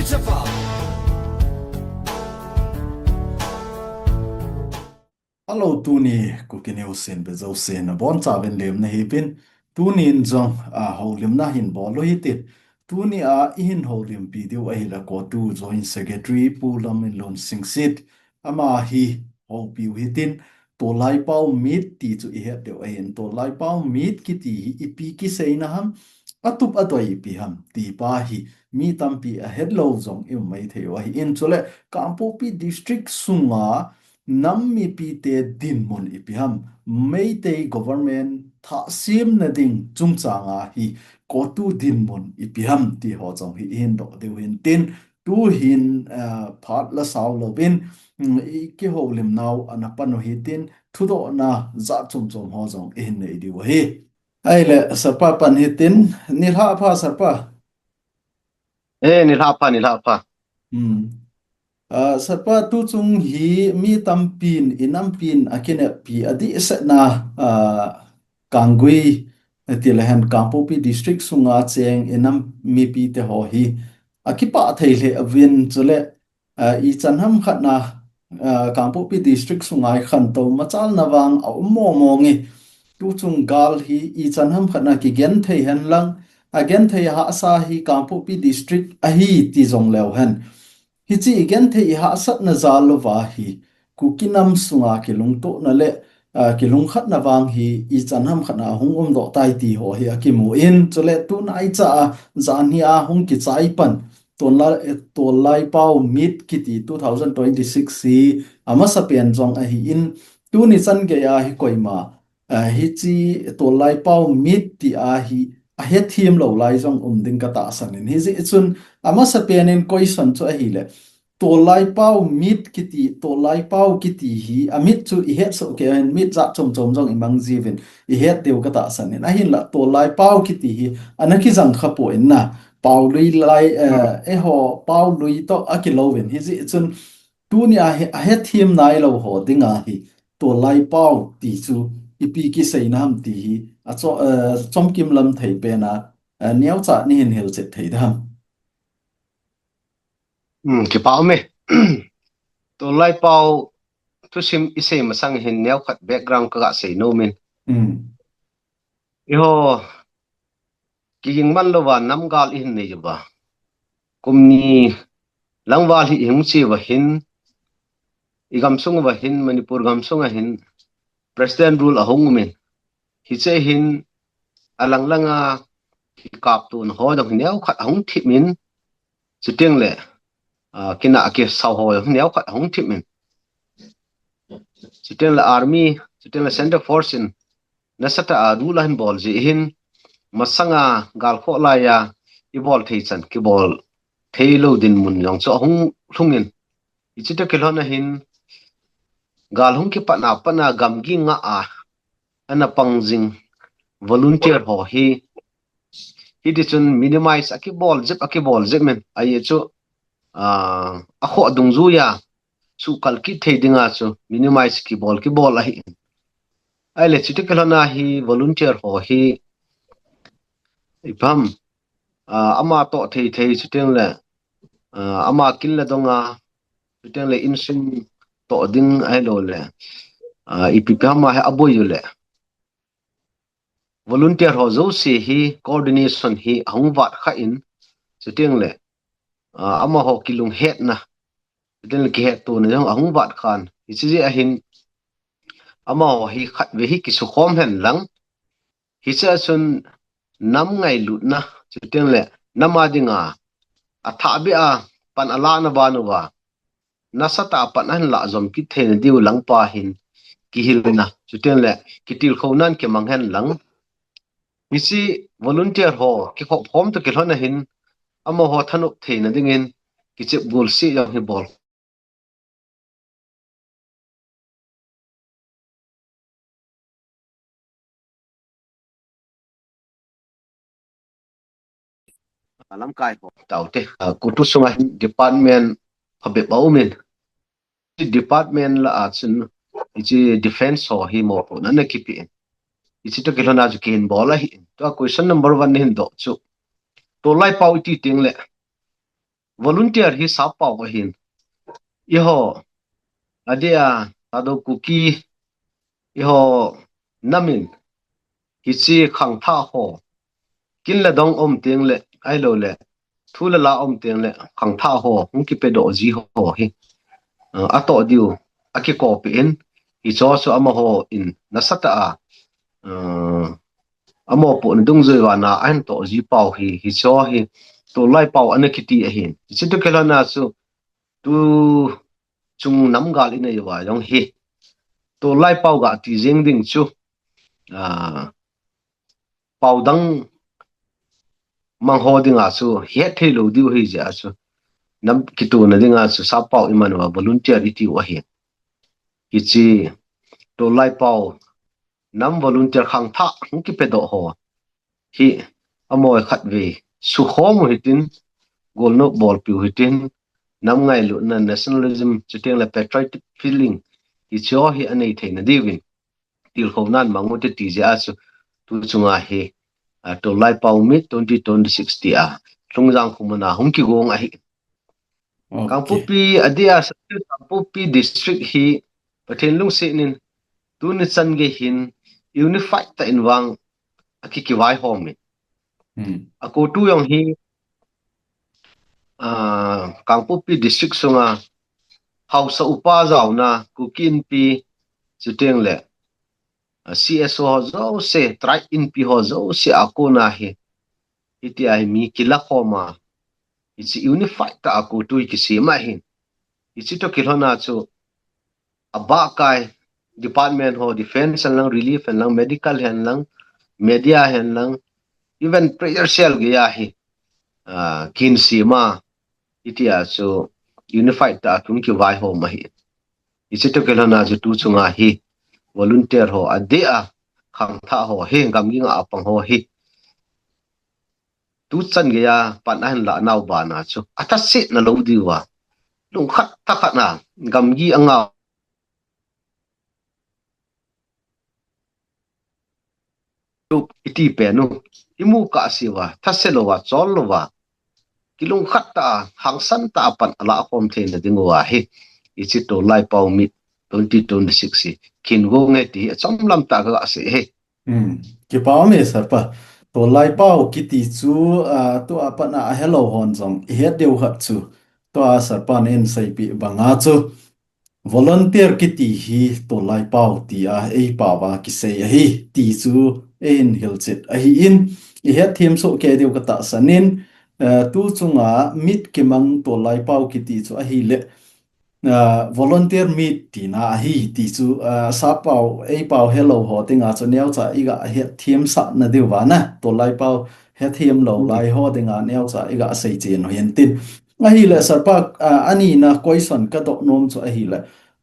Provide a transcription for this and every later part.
Hello, Tuni, kukineu sen bezo sen bon chaven lem na hipin Tuni in jong a holim na hin bol lo hitin Tuni a in holim video a hila ko tu join secretary pu Lamminlun Singsit ama hi ho piu hitin TOLLAIPAO meet ti chu I het deu a hin TOLLAIPAO meet ki ti hi ipi ki seina ham atup atoi pi ham ti pa hi mi tampi a het lo jong im mai theu a hi in chule kampo pi district sunga nammi pi te din mon ipiham meite government tha sim na ding chungchanga hi ko tu din mon ipiham ti ho chong hi hin do deu hin tin tu hin phat la saw lo bin ki ho lim naw anapano hi tin thu do na za chum chum ho jong in nei di wa hi ai le sapa pan hi tin ni ha pha sapa Nilhapa. Sapa tu chung hi mi tampin inampin akine pi adi na kangui tilahan kampopi district sunga cheng inam mi pi te ho hi akipa theile avin chule I chanham khatna kampopi district sunga khan to machal nawang au mo ngi tu chung gal hi I chanham khatna ki gen thei han lang again thei ha sa hi kampopi district a hi ti jong lew han hi chi igen the I ha sat na zal lo wa hi kukinam sunga ki lung to na le ki lung khat na wang hi I chanham khana hung do tai ti ho hi akimu in chule tu nai cha zan hi a hung ki chai pan TOLLAIPAO meet kiti 2026 hi ama sapian jong a hi in tu ni chan ge ya hi koima hi chi TOLLAIPAO meet ti a hi a he thim lo lai jong ding ka ta sanin hi ji chun ama sapian in question chu a hi le TOLLAIPAO meet kiti TOLLAIPAO kiti hi amit chu I het so ke hen mit za chom jong imang jivin I het deu ka ta sanin a hin la TOLLAIPAO kiti hi anaki jang khapo in na pau lui lai ho pau lui to akilovin hi ji chun tu ni a he thim nai lo ho dinga hi TOLLAIPAO ti chu ipi ki seinam ti hi a chom kim lam thei pe na niau cha ni hin hel chet thei dam Kipao me. TOLLAIPAO tu sim isay masang hin niyaw kat background ka say no min. Iho kiging man lo wa namgal in ne ba. Kumni langwal hi himchi wa hin igamsung wa hin Manipur gamsung hin president rule ahong min. Hitse hin alanglanga kap tun ho dong niyaw kat ahong timin siting le kina ake saw ho niyaw kat ahong timin. Siting le army siting le center force in nasata adulahin bol ji hin masanga gal kho la ya I bol thei chan ki bol thei lo din mun yong cho hung thungin ichita kelona hin gal hung ki pana gamgi nga ana pangjing volunteer ho hi di chun minimize aki bol zip men ai chu a kho dungzu ya su kalki thei dinga chu minimize ki bol a hi ai le chita kelona hi volunteer ho hi ipam ama to thei chiteng le ama kin le donga chiteng le insim to ding ai lo le ipipama ha aboy le volunteer ho zo se hi coordination hi hongwat kha in chiteng le ama ho kilung het na chiteng le ki het to ne jong hongwat khan ichi a hin ama ho hi khat ve hi ki su khom hen lang hi cha chun nam ngai lut na chiteng le namadinga atha bi a pan ala na banuwa nasata pan an la zom ki thena diu lang pa hin ki hilna chuten le kitil khonan ke manghen lang misi volunteer ho ki khom to ki hlona hin amo ho thanuk thena dingin ki chep gol si yang hi bol alam kai ho taute kutu sunga department phabe baumin department la achun ichi defense ho hi mo na na kipi ichi to kelona ju kin bola hi to question number 1 hin do chu TOLLAIPAO ti ting le volunteer hi sa pau wa hin iho adia ado kuki iho namin hi chi khang tha ho kin la dong om teng le ai lo le thu la la om teng le khang tha ho hung ki pe do ji ho hi a to diu a ki ko pe in hi cho so ama ho in na sata a amo po ni dung zoi wa na an to ji pau hi cho hi to lai pau an ki ti a hin chi to kela na su tu chung nam gal in ai wa yong hi to lai pau ga ti jeng ding chu a pau dang mang ho dinga su he the lo diu hi ja su nam ki tu na dinga su sa pau iman wa volunteer iti wa hi ki chi to lai pau nam volunteer khang tha ki pe do ho hi amoy khat ve su khom hitin golno bol piu hitin nam ngai lu na nationalism chiteng la patriotic feeling hi cho hi anei theina diwin til khownan mangu te ti ja su tu chunga hi to lai pau mi 2026 ti a lungjang khumana humki gong a hi Okay. kangpupi adia kangpupi district hi pathenlung se nin tu ni chan ge hin unified ta inwang akiki wai homi ako tu yong hi kangpupi district sunga hausa upa zawna kukin pi chuteng le CSO ho zo se try in pi ho zo se akona hi iti ai mi kila khoma it's unified ta ako tu ki sima hin ichi to kilhona chu aba kai department ho defense and lang relief and lang medical and lang media and lang even prayer cell ge ya hi kin sima itia so unified ta tun ki vai ho ma hi ichi to kelana ju tu chunga hi volunteer ho adea khang tha ho he gam gi nga apang ho hi tu chan ge ya pan an la nau ba na chu ata se na lo diwa lung khat ta khat na gam gi anga iti pe nu imu ka siwa thaselowa chollowa kilung khatta hangsan ta pan ala khom thein dingwa hi ichi to lai pau mi 2026 kin go nge ti chomlam ta ga se he Ki pao me sarpa to lai pao ki ti chu to apa na hello hon jong he deu hat chu to a sarpa nen sai pi banga chu volunteer ki ti hi to lai pao ti a ei pa wa ki sei a hi ti chu en hilchit a hi in I he thiam so ke deu ka ta sanin tu chunga mit ki mang to lai pao ki ti chu a hi le volunteer meet ti na hi ti chu sa pau ei pau hello ho tinga chu neu cha iga he thiam sa na deu wa na to lai pau he thiam lo lai ho tinga neu cha iga sei chen ho yen tin a hi le sar pa ani na question ka do nom chu a hi le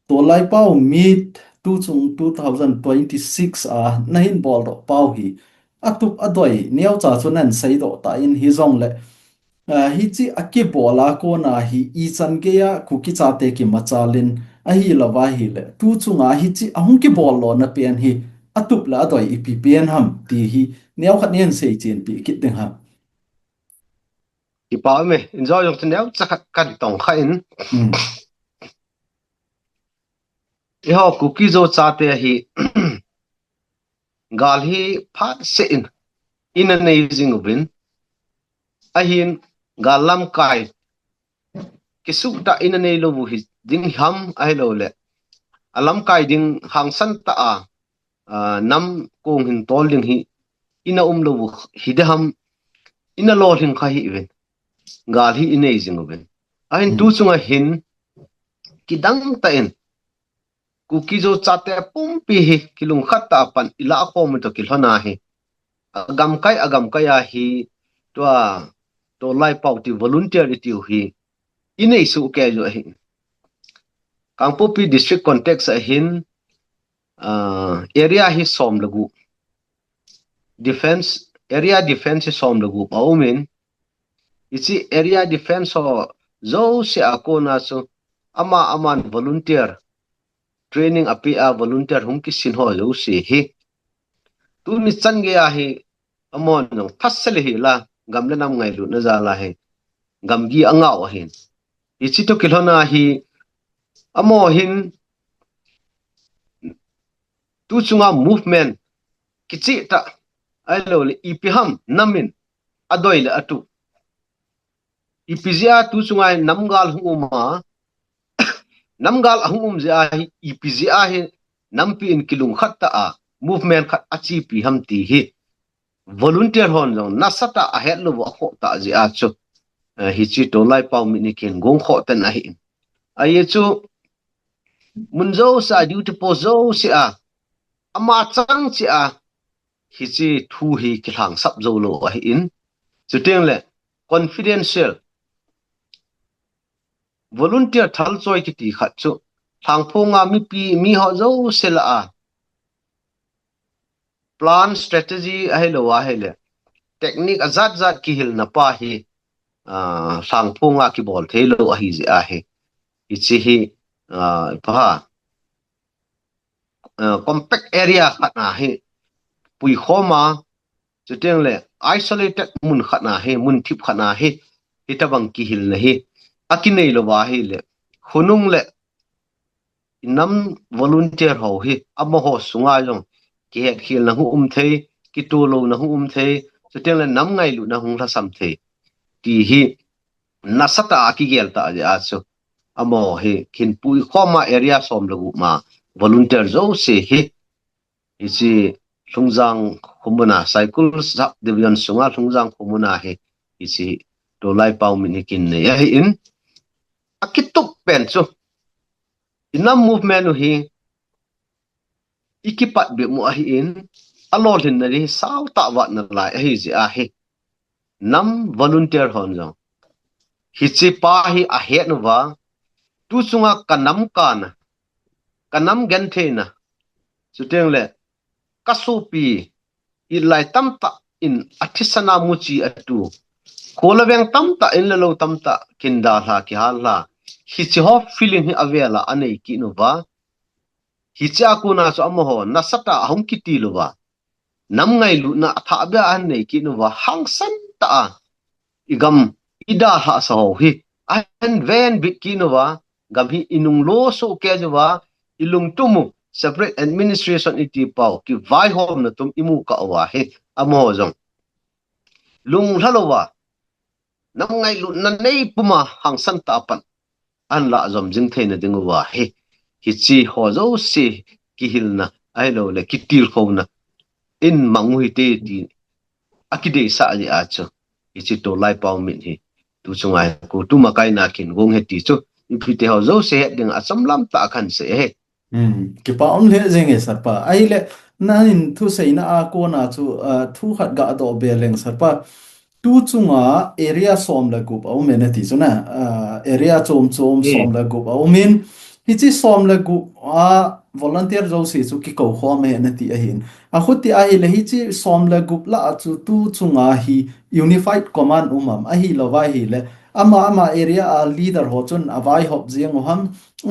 to lai pau meet tu chung 2026 na hin bol do pau hi atup adoi neu cha chu nan sei do ta in hi zong le hi chi aki bola ko na hi I chan ge ya ku ki cha te ki machalin a hi lawa hi le tu chunga hi chi ahung ki bol lo na pen hi atup la doi ipi pen ham ti hi neu khat nen sei chen pi ki teng ham ki pa me enjoy yok tnew chakhat kan tong kha in mm e ho cookie zo cha te hi gal hi phat se in a amazing win a hin galam kai kisuk ta in a nei lo hi ding ham ai lo le alam kai ding hang san ta nam kong hin tol ding hi ina lo hi de ham ina lo hin kha hi wen gal hi amazing wen ain tu mm chunga hin kidang ta in cookie zo chate pum pi hi kilung khatta pan ila ko mu to kilhona hi agam kai a hi to to lai pau ti volunteer ti hi inei su ke jo hi kangpopi district context a hin area hi som lagu defense area defense hi som lagu paumin ichi area defense ho zo se akona so ama aman volunteer training api a volunteer hum ki sin ho zo se hi tu ni chan ge a hi amon no thasle hi la gamle nam ngai lu na za la hi gam gi angao hin ichi to kilhona hi amo hin tu chunga movement kichi ta alo le ipiham namin adoi le atu ipizia tu chunga namgal huma namgal ahum zia hi ipizia hi nampi in kilung khatta a movement khat achi pi ham ti hi volunteer hon jong nasata a het lo kho ta zia chu hi chi to lai pau mi ni ken gong kho tan a hi ai chu munzo sa duty po zo si a ama chang chi a hi chi thu hi ki hlang sap zo lo a hi in chu teng le confidential volunteer thal choi ki ti khat chu thang phonga mi pi mi ho zo sela a plan strategy a hello a hele technique azat zat ki hil na pa hi thang phonga ki bol thelo a hi a he ichi hi pa compact area khana hi pui khoma chuteng le isolated mun khana he mun thip khana he hitabang ki hil na hi akinei lo wa hi le khunung le nam volunteer ho hi amo ho sunga jong ki het khil na hu thei ki tu lo na hu thei chuteng le nam ngai lu na hung la sam thei ti hi nasata ki gel ta ja chu amo he kin pui khoma area som lo ma volunteer zo se hi isi lungzang khomna cycle sub division sunga lungzang khomna he isi TOLLAIPAO minikin ne ya in akituk pen chu inam movement hi ikipat be mu hi in alol hin na ri saw ta wa na lai hi ji a he nam volunteer hon jong hi chi pa hi a he no wa tu sunga kanam kana kanam gen the na chuteng le kasupi ilai tamta in athisana muchi atu kolaweng tamta in lo tamta kinda la ki hala hi chi ho feeling hi avela anei ki no wa hi cha ku na so am ho nasata hom ki ti lo wa nam ngai lu na tha ba an nei ki no wa hang san ta igam ida ha sa ho hi an ven bit ki no wa gam hi inung lo so ke jo wa ilung tumu separate administration iti pau ki vai hom na tum imu ka wa he amo jong lung halowa nam ngai lu na nei puma hang san ta pan an la zom jing theina ding wa he hi chi ho zo si ki hilna ai lo le ki til khona in mangui te ti akide sa ji a chu hi chi TOLLAIPAO min hi tu chungai ko tu ma kai na kin gong he ti chu ipite ho zo se ding a samlam ta khan se he ki pa om le jeng e sarpa ai le na in thu sei na a ko na chu thu khat ga do be leng sarpa tu chunga area som la gup au men ti chuna area chom chom e som la gup au min hi chi som la gup a volunteer zo si chu ki ko kho me na ti a hin a khuti a hi le hi chi som la gup la chu tu chunga hi unified command umam a hi lo vai hi le ama area a leader ho chun avai hop jiang ham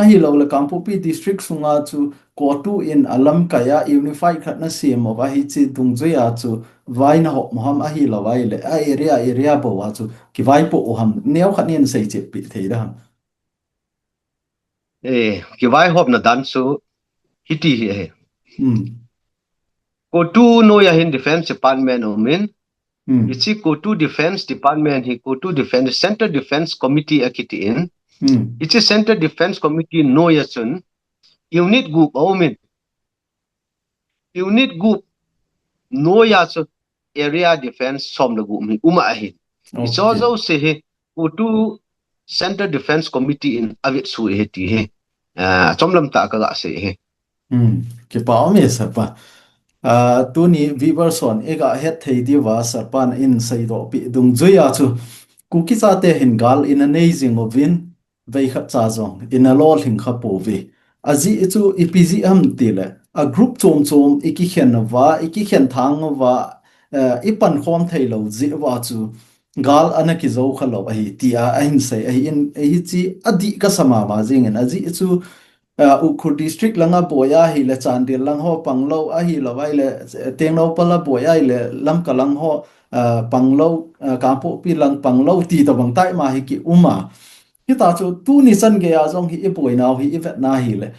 a hi lo le kampupi district sunga chu ko tu in alam kaya unified khatna sim wa hi chi dungjoya chu vai na hop moham a hi lo vai le a area bo wa chu ki vai po ham neu khanin sei che pi thei da ham ki vai hop na dan su hiti he hmm ko tu no ya hin defense department o min hmm ichi ko tu defense department hi ko tu defense center defense committee akiti in hmm ichi center defense committee no ya chun unit group o min unit group no ya chu area defense som la group mi uma hi icho okay zo se he ko tu center defense committee in avit su he ti he chomlam ta ka ga se he ki pa me sarpa tu ni viverson ega het thei di wa sarpan in sei do pi dung zuya chu kuki cha te hin gal in a neizing ovin vei kha cha zong in a lol hing kha po vi azi chu epg am tile a group chom chom iki khen wa iki khen thang wa ipan khom thei lo zi wa chu gal anaki zo kha lo hi tia a hin sei a in hi chi adi ka sama ma jing en azi chu Ukhu district langa boya hi le chandil lang ho panglo a hi lawai le tenglo pala boya le lam kalang ho panglo kampo pi lang panglo ti to bang tai ma hi ki uma hi ta chu tu ni san ge a jong hi e boi naw hi event na hi le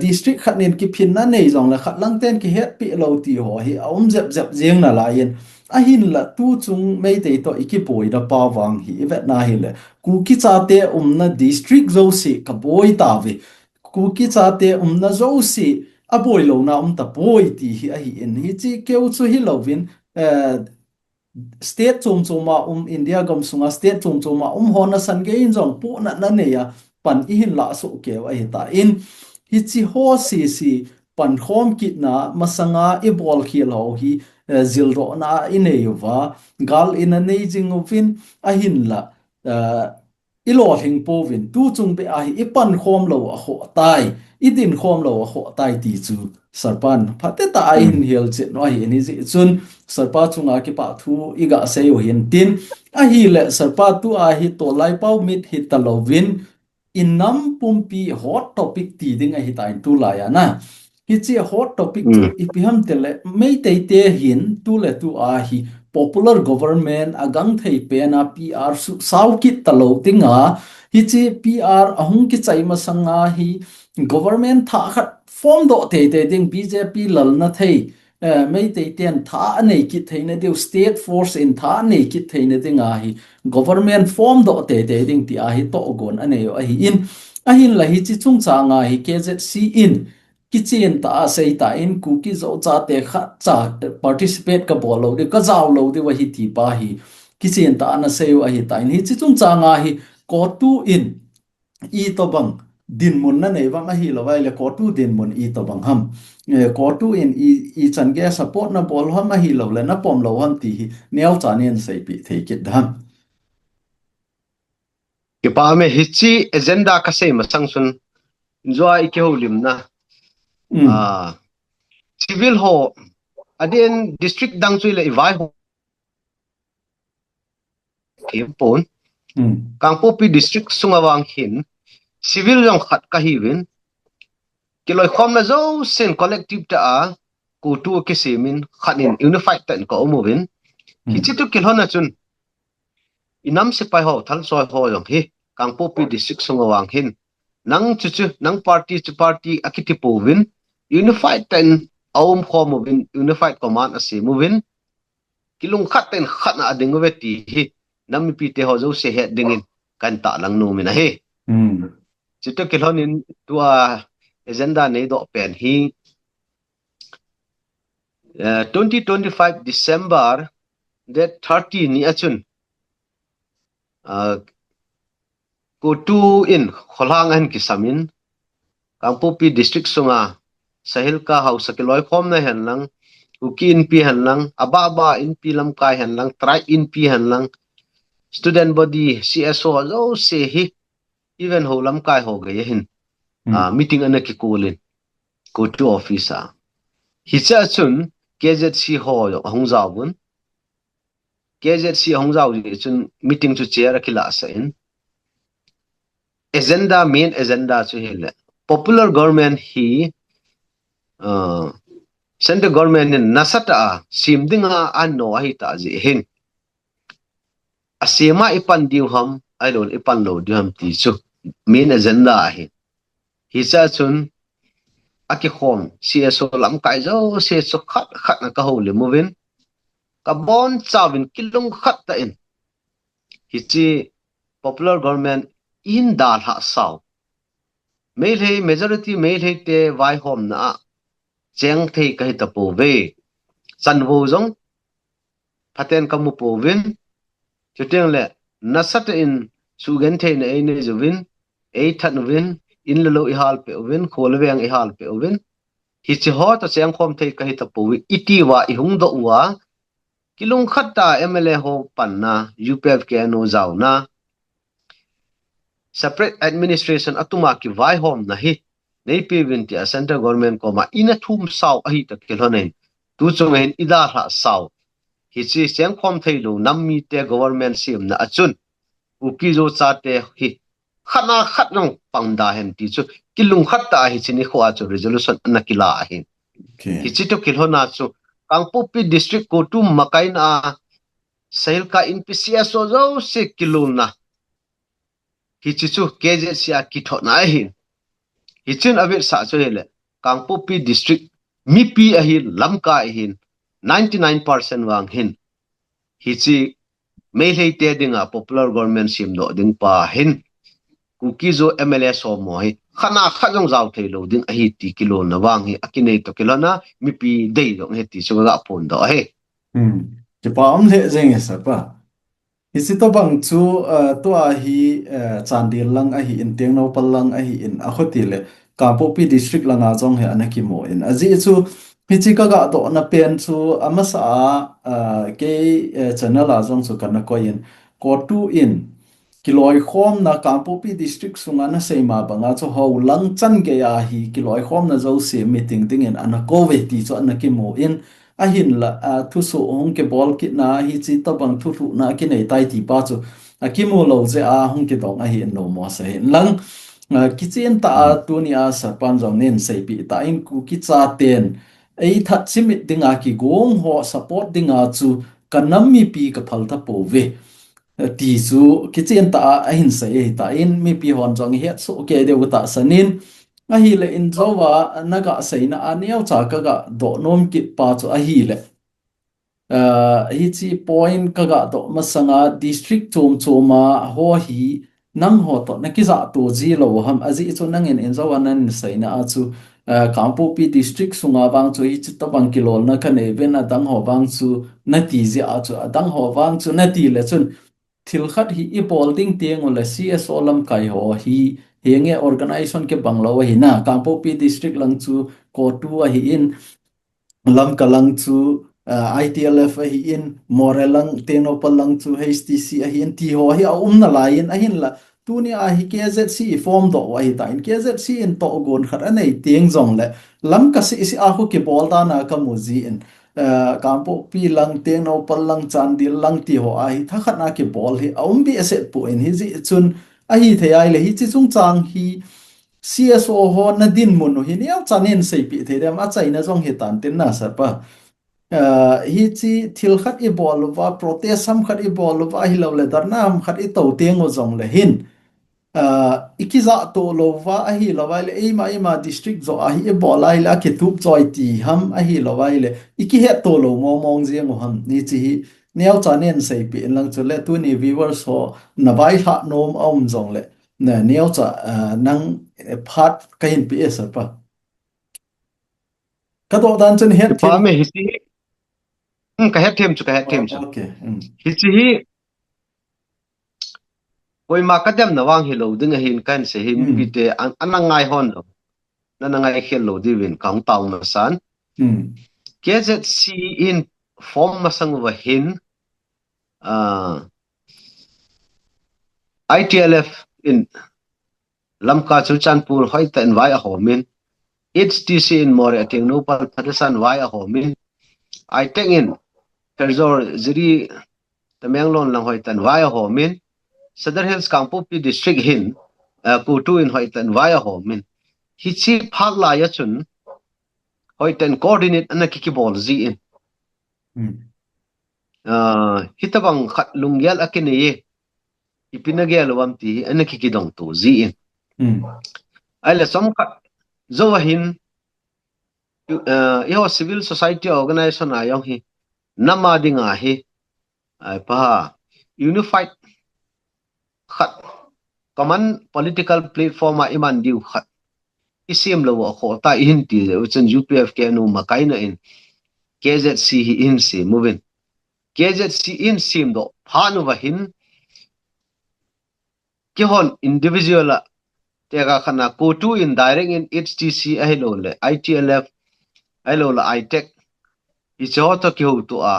district khat nen ki phin na nei jong le khat lang ten ki het pi lo ti ho hi aum zep zep jeng na la yen a hin la tu chung mei te to iki boi da pa wang hi event na hi le ku ki cha te na district zo si ka boi ta ve ku ki cha te na zo si a boi lo na ta boi ti hi a hi in hi chi keu chu hi lovin state chom choma India gam sunga state chom choma hona san ge in jong pu na ne ya pan I hin la so ke wa hi ta in hi chi ho si pan khom kit na masanga e bol khil ho hi zil ro na ine yuwa gal in a nei jing ovin a hin la ilo hing povin tu chung be a hi ipan khom lo a ho tai idin khom lo a ho tai ti chu sarpan phate ta ai hin hial che no hi ni ji chun sarpa chunga ki pa thu iga se yo hin tin a hi le sarpa tu a hi to lai pau mit hi ta lovin inam pumpi hot topic ti ding a hi ta tu la ya na hi chi hot topic chu ipiham tele mei te te hin tu le tu a hi popular government agang thei pe na PR su sau ki talo tinga hi chi PR ahung ki chai ma sanga hi government tha khat form do te te ding BJP lal na thei mei te ten tha nei ki thei na deu state force in tha nei ki thei na dinga hi government form do te te ding ti a hi to gon ane yo a hi in a hin la hi chi chung cha nga hi KZC in kitchen ta sei ta in cookie zo cha te kha cha participate ka bolo de ka zaw lo de wa hi ti pa hi kitchen ta na sei wa hi ta in hi chi chung cha nga hi ko tu in I to bang din mun na nei wang a hi lo wai le ko tu din mun I to bang ham ko tu in I chan ge support na bol ham a hi lo le na pom lo ham ti hi neo cha nen sei pi thei kit dam ki pa me hichi agenda ka sei ma changsun zwa ike holim na um a civil ho adin district dang chui le vai ho pon kangpo pi district sungawang hin civil yong khat ka hi win kiloi khom na zo sen collective ta a ku tu ke semin khanin unified tan ko movin hichi tu kilhona chun inam se pai ho thal soi ho yong hi kangpo pi district sungawang hin nang chu chu nang chu party akiti povin unified tan aum khomovin unified command ase movin kilung khat ten khat na ading we ti hi nami pi te ho zo se he dingin kan ta lang no mina he chito kilhonin tua agenda nei do pen hi 2025 December that 30 ni achun ko tu in kholang an kisamin kangpopi district sunga sahil ka house kiloi khom na hen lang uki in pi hen lang aba ba in pi lam kai hen lang try in pi hen lang student body CSO zo se hi even ho lam kai ho ge hin meeting ana ki kolin ko tu officer hi cha chun KZC ho hong zawun KZC hong zaw ji chun meeting chu chair akila sa in agenda main agenda chu hele popular government hi central government in nasata simdinga anno hi ta ji hin asema ipan diu ham I don't ipan lo diu ham ti chu main agenda hi hi cha chun aki khom CSO lam kai zo se chu khat khat na ka ho le movin ka bon chawin kilung khat ta in hi chi popular government in dal ha saw mail he majority mail he te vai hom na cheng thei kai ta po ve san wo zong phaten kamu po vin chuteng le nasat in sugen thei na ne jovin e that vin in lo I hal pe vin khol weng I hal pe vin hi chi ho ta cheng khom thei kai ta po iti wa I hung do wa kilung khatta MLA ho panna UPF ke no zaw na separate administration atuma ki vai hom na hi nei pe vin ti central government ko ma ina thum saw a hi ta kelhonen tu chung hen ida ha saw hi chi cheng khom theilu nammi te government sim na achun uki zo cha te hi khana khat nong pangda hen ti chu kilung khat ta hi chini kho a chu resolution na kila a hin hi Okay. chi to kilhona chu kangpo pi district ko tu makai na sahil ka in pcs so zo se kiluna hi chi chu kz sia ki tho na hin hi chin abe sa cho hele kangpo pi district mi pi a hin lam ka a hin 99% wang hin hi chi mai lei te dinga popular government sim do ding pa hin kuki zo mla so mo hi khana khajong zaw thailo ding a hi ti kilo na wang hi akinei to kilo na mi pi dei do he ti so ga pon do he Chỉ bảo ông lệ riêng hay sao ba? Hi si to bang chu to a hi chandil lang a hi in tiang no pal lang a hi in a khoti le Kapopi district lang a jong he anaki mo in azi chu hi chi ka ga do na pen chu amasa ke channel a jong chu kana ko in ko tu in kiloi khom na Kapopi district sunga na seima banga chu ho lang chan ke a hi kiloi khom na zo se meeting ding in anako ve ti chu anaki mo in a hin la thu su hong ke bol ki na hi chi to bang thu thu na ki nei tai ti pa chu a ki mo lo je a hong ki dong a hi no mo se hin lang ki chen ta tu ni a sa pan jong nen sei pi ta in ku ki cha ten ei that chimit dinga ki gong ho support dinga chu kanam mi pi ka phal ta po ve ti chu ki chen ta a hin sei ta in mi pi hon jong he so ke de ta sanin a hi le in zowa naga sei na aniaw cha ka ga do nom ki pa chu a hi le hi chi point ka ga do masanga district chom choma ho hi nang ho to na ki za to ji lo ham azi chu nang in zowa nan sei na a chu kampu pi district sunga bang chu hi chi to bang kilol na ka nei ben a dang ho bang chu na ti ji a chu a dang ho bang chu na ti le chun thil khat hi I bol ding tiang ol CSO lam kai ho hi henge organization ke banglo hi na Kampo Pi district lang chu ko tu a hi in lam kalang chu ITLF a hi in morelang teno palang chu HTC a hi in ti ho hi a na lain a hin la tu ni a hi KZC form do wa hi ta in KZC in to gon khat anei tiang zong le lam ka si a khu ke bol da na ka mu ji in Kampo Pi lang teno palang chandil lang ti ho a hi tha khat na ke bol hi a bi ase pu in hi ji chun a hi the ai le hi chi chung chang hi CSO ho na din mun hi ni au chanin sei pi the dem a chai na jong hi tan tin na sa pa hi chi thil khat I bol wa protest sam khat I bol wa hi lo le dar nam khat I to teng o jong le hin ikiza to lo wa a hi lo wa le ei ma district zo a hi bol ai la ke tup choi ti ham a hi lo wa le iki he to lo mo mong jiang o ham ni chi hi neo chanin sei pi lang chu le tu ni viewers ho na vai ha nom om jong le nè neo cha nang phat kain pi esa pa ka do dan chen het pa them me hi si ka het them chu ka het them chu okay hi chi hi koi ma ka dem na wang hi lo ding a hin kan se hi mi pi te an ngai hon do na ngai khel lo di win kang taw na san KZC in form masang wa hin ITLF in lamka chu chanpur hoi ten vai a homin HTC in more ating no pal patasan vai a homin I take in Terzor ziri Lamminlun lang hoi ten vai a homin Southern Hills Kangpo Pi district hin kutu in hoi ten vai a homin hi chi phak la ya chun hoi ten coordinate ana kiki bol zi in hitabang khat lungyal akine ye ipinagel wam ti ana kiki dong tu zi in ai som khat zo hin yo civil society organization ayong hi nama dinga hi ai pa unified khat common political platform a iman diu khat isim lo kho ta in ti chen UPF ke nu makai na in KZC hi in si moving KZC in sim do phanu wa hin ki hon individual tega khana ko tu in direct in HTC a hello le ITLF hello la ITech I to ki ho to a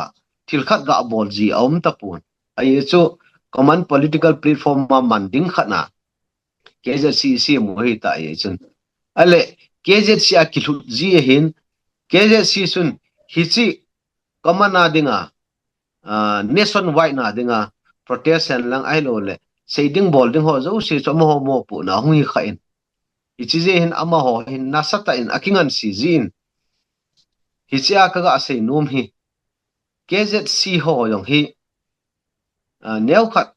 thil khat ga bol ji om ta pun ai chu common political platform ma manding khana KZC mo hi ta ai chun ale KZC a ki thu ji hin KZC sun hi chi common na dinga nationwide na dinga protest and lang ai lo le saying bol ding ho zo si so mo pu na hui kha in ichize hin ama ho hin nasata in akingan si zin hichia kaga sei num hi KZC ho yong hi neu khat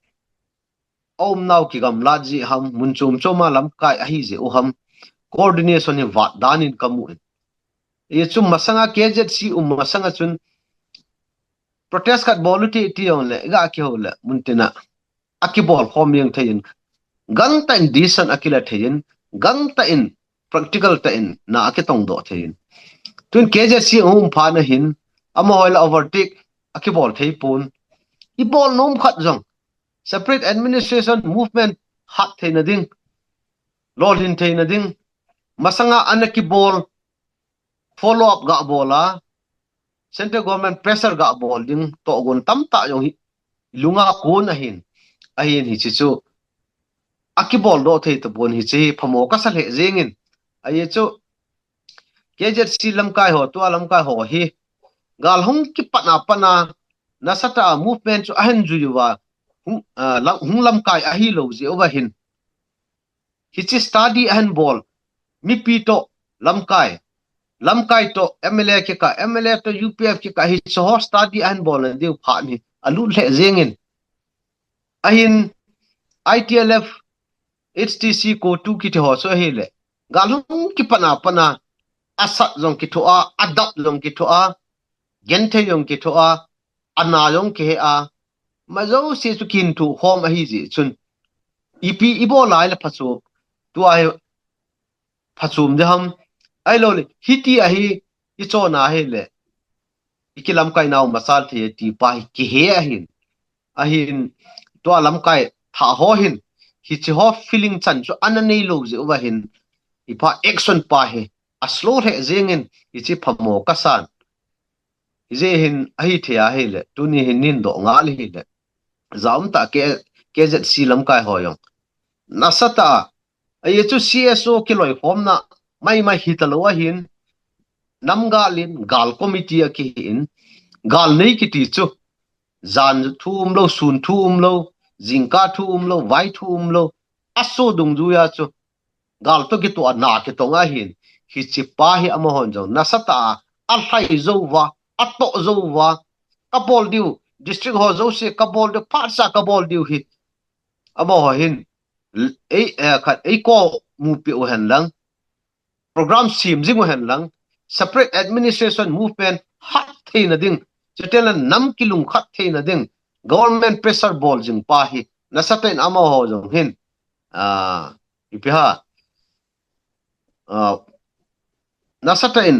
om nau ki gam la ji ham mun chum choma lam kai a hi je u ham coordination ni wat danin kamu ye chum masanga KZC masanga chun protest kat boluti ti on le ga ki ho le muntina akibol khom yang thayin gang ta in decent akila thayin gang ta in practical ta in na akitong do thayin tun KZC pha na hin ama hoila overtake akibol thei pun I bol nom khat jong separate administration movement hat theina ding lol hin theina ding masanga anaki bol follow up ga bola central government pressure ga bol ding to gon tam ta jong lunga kun ahin hi chu akibol do thei to bon hi chi phamo ka sal he jengin ai chu KZC lamkai ho to lamkai ho hi gal hung ki pana nasata movement chu ahan ju yuwa hung lamkai ahi lo je over hin hichi study ahan bol mi pi to lamkai to MLA ke ka MLA to UPF ke ka hi so study ahan bol an deu pha ni alu le zengin ahin ITLF HTC ko tu ki ho so hele galung ki pana asat jong ki thoa adap jong ki thoa gente jong ki thoa ana jong ke a mazo se chu kin tu hom a hi ji chun ipi ibo lai la phachu tu ai phachum de ham ai lo le hiti a hi I cho na hele ikilam kai naw masal the ti pa ki he a hin to lam kai tha ho hin hi chi ho feeling chan chu ananei lo je wa hin ipa action pa he a slow he zengin ichi phamo kasan je hin ahi thea hele tuni hin nin do ngal hi le zaum ta KZC lam kai hoyong nasata ai chu CSO ki loi khomna mai hitalo hin namgalin gal committee ki in gal nei ki ti chu zan thum lo sun thum lo jingka thum lo vai thum lo aso dung ju ya chu gal to ki to na ki to nga hin hi chi pa hi ama hon jong nasata al hai zo wa ato zo wa kapol diu district ho zo se kapol de pa sa kapol diu hi ama ho hin ei khat ei ko mu pi o han lang program sim jing o han lang separate administration movement hat theina ding chitelan nam kilung khat theina ding government pressure ball jing pa hi nasaten ama ho jong hin ipiha nasaten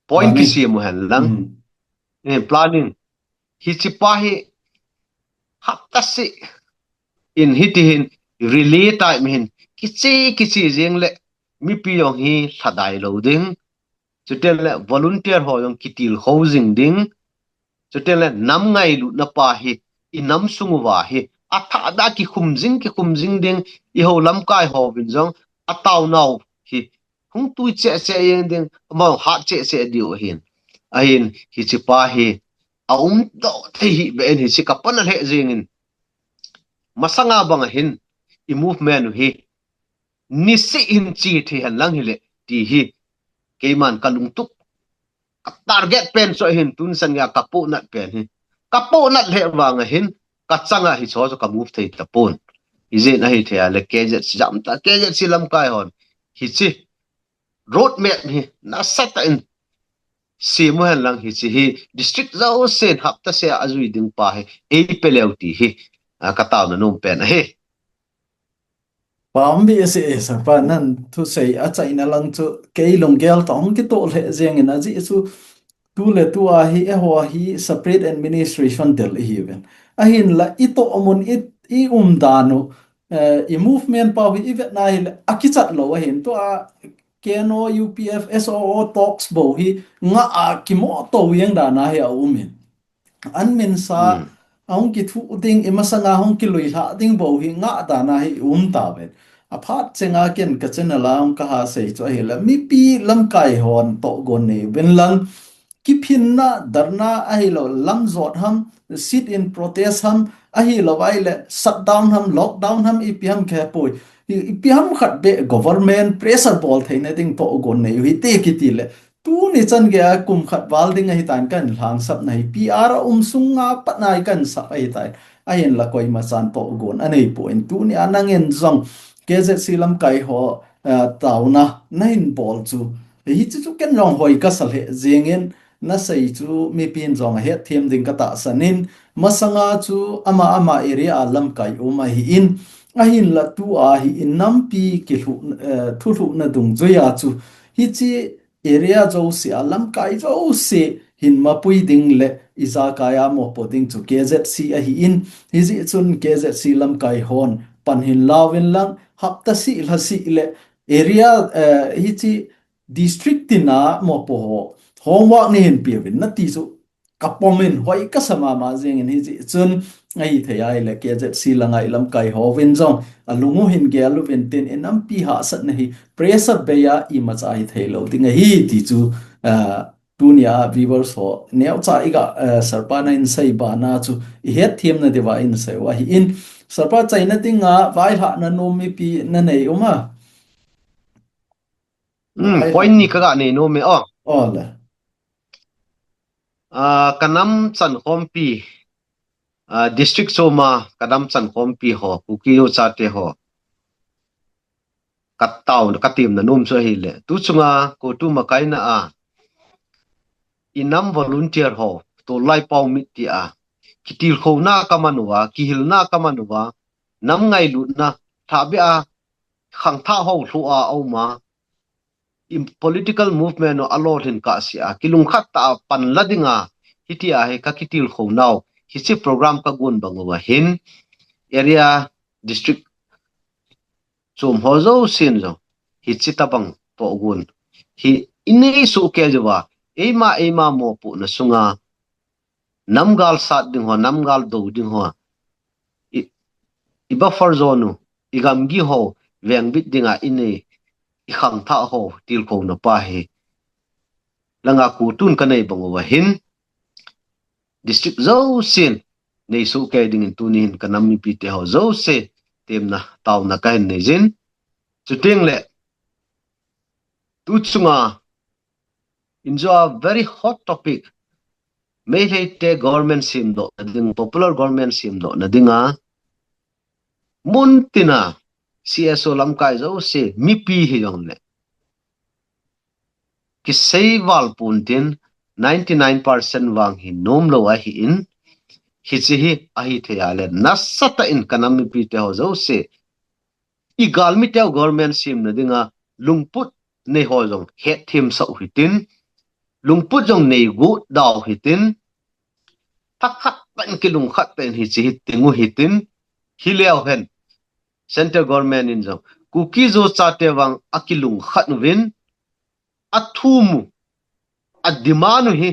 point ki si mo han lang planning hi chi pa hi hatta si in hitihin relay time hin kichi jeng le mi pi yong hi thadai lo ding chutel le volunteer ho yong kitil housing ding chutel le nam ngai lu na pa hi I nam sungwa hi atha da ki khumjing ding I ho lam kai ho bin jong ataw naw hi hung tu che yen ding ma ha che diu hin ahin hi chi pa hi do the hi ben hi chi kapan he jengin masanga bang hin I movement hi ni si in chi thi han lang hi le ti hi keiman kalung tuk target pen so hin tun san ya kapu nat pen hi kapu nat le wang hin ka changa hi cho ka move thei tapon ize na hi thea le KZ jam ta KZ silam kai hon hi chi road map hi na sata in si mo han lang hi chi hi district zao sen hap ta se azui ding pa hi e peleuti hi ka taw na num pen hi Pambi ese esa pa nan thu sei a chaina lang chu kei long gel tong ki to le zeng in aji chu tu le tu a hi e ho hi separate administration del hi ben a hin la ito omun I danu I movement pa hi vet na hi akichat lo a hin to a keno UPF SOO talks bo hi nga a kimo to yang da na hi a umin an min sa ông kỹ thu ding imasanga hong ki lui ha ding bo hi nga da na hi ta ben apart chenga ken ka chen la ông ka ha sei cho hi la mi pi lam kai hon to gon ne ben lang ki phin na darna a hi lo lam zot ham sit in protest ham a hi lo vai le shut down ham lockdown ham I pi ham khe poi piam khat be government pressure ball theina ding to gon nei hi te kitile tu ni chan ge kum khat wal ding hi tan kan hlang sap nei pr sunga patnai kan sa ai tai a hen la koi ma san to gon anei point tu ni anangen zong kz silam kai ho tauna nain ball chu hi chu ken rong hoi ka sal he zengin na sei chu mi pin zong he thiam ding ka ta sanin masanga chu ama ama area lam kai uma hi in a hin la tu a hi in nam pi ki thu thu na dung zoya chu hi chi area zo se alam kai zo se hin ma pui ding le iza kaya mo po ding chu kzc a hi in hi ji chun kzc lam kai hon pan hin lawin lang hapta si la si le area hi chi district tina mo po ho homework ni hin pi win na ti chu kapomin hoi ka sama ma jeng in hi chi chun ai thei le kzc langai lam kai ho win zong alungu hin ge alu ven ten enam pi ha sat nahi pressure be ya I ma cha hi thei lo ding hi ti chu tunia viewers ho neu cha iga sarpana in sai ba na chu het thiam na dewa in sai wa hi in sarpa chaina tinga vai ha na no mi pi na nei uma vai ha point ni ka ne no me ola kanam chan khom pi district soma kadam chan khom pi ho kuki yo cha te ho kat taw ka tim na num so hi le tu chunga ko tu makai na inam volunteer ho to lai pau mit ti kitil khona kamanuwa kihilna kamanuwa nam ngai lu na thabe khang tha ho thu au ma in political movement no alot hin ka sia kilung khat ta pan ladinga hitia he ka kitil khonau hi chi program ka gun bangowa hin area district chum hozo sin zo hi chi tabang po gun hi inei su ke jawa ema mo pu na sunga namgal sat ding ho namgal do ding ho I buffer zone igam gi ho veng bit dinga inei I khang tha ho til ko na pa he langa ku tun ka nei bangowa hin district zo sin nei su ke ding in tunin kanami pi te ho zo se temna taw na ka hin nei jin chuting le tu chunga injo a very hot topic may te government sim do ding popular government sim do na dinga muntina CSO lam kai zo se mi pi hi yong le ki sei wal puntin 99% wang hi nom lo a hi in hi chi hi a hi the ya le nasata in kanami pi te ho zo se I gal mi te government sim na dinga lungput nei ho jong het thim sa hitin lungput jong nei gu daw hitin thak khat pan ki lung khat pen hi chi tingu hitin hi leo hen center government in jong kuki zo cha te wang akilung khat win athumu adimanu hi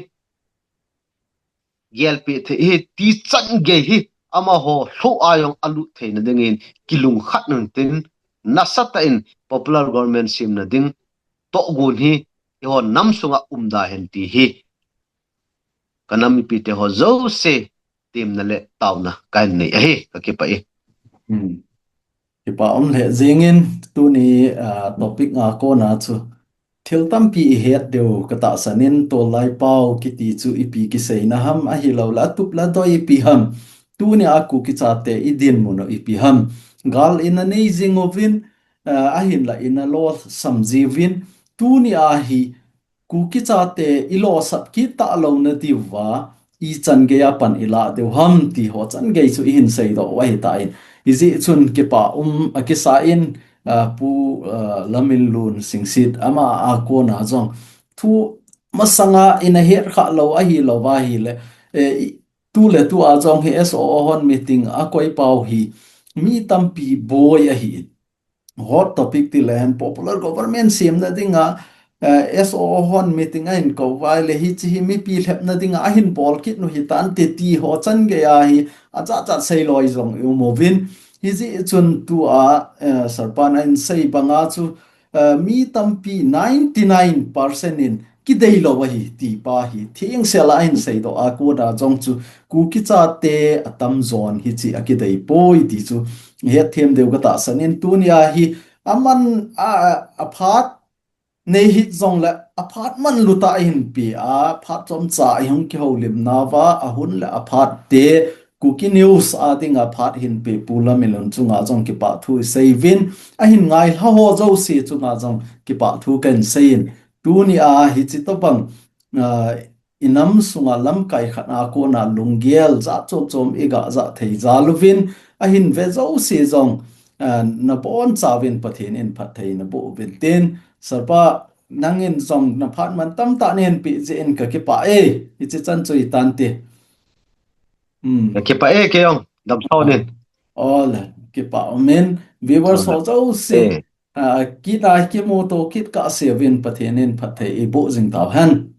gelpe the hi ti chan ge hi ama ho hlo ayong alu theina dingin kilung khat nun tin nasata in popular government sim na ding to gun hi ho nam sunga umda hen ti hi kanami pi te ho zo se tim na le tawna kan nei hi ka ki pa Ipa le zingin tu ni topic nga ko na chu thil tam pi het deu kata sanin to lai pau ki ti chu ipi ki sei na ham a hi lo la tup la do ipi ham tu ni aku ki cha te idin mo no ipi ham gal in a nei zingovin a hin la in a lo samji vin tu ni a hi ku ki cha te ilo sat ki ta lo na ti wa I chan ge ya pan ila deu ham ti ho chan ge chu I hin sei do wai ta in izi chun ke pa akisa in pu Lamminlun Singsit ama a ko na zong thu masanga in a her kha lo a hi lo wa hi le tu le tu a zong he so hon meeting a koi pau hi mi tampi boy a hi hot topic ti len popular government sim na dinga so hon meeting a in ko vai le hi chi mi pi lep na dinga a hin bol kit no hi tan te ti ho chan ge a hi a cha cha sei loi zong u movin hi ji chun tu a sarpan in sei banga chu mi tampi 99% in ki dei lo wa hi ti pa hi thieng se la in sei do a ko da jong chu ku ki cha te atam zon hi chi a ki dei poi ti chu he them deu ka ta sanin tunia hi aman a phat nei hi zong la apartment luta in pi a phat chom cha I hong ki ho lim na wa a hun la apart te cookie news a ding a phat hin pe pula melon chunga jong ki pa thu seivin a hin ngai ha ho zo si chunga jong ki pa thu kan sein tu ni a hi chi to bang inam sunga lam kai khana ko na lungiel za chom chom iga za thei za lovin a hin ve zo si zong na bon chawin pathin in phat thei na bo vel ten sarpa nangin zong na phat man tam ta nen pi je en ka ki pa e ichi chan chui tan te ke pa e ke yong dam sau à nin all cái bảo men viewers chon so dấu si e kit ai cái mô tô kit cả xe viên phát hiện nên phát thấy bộ dình tàu han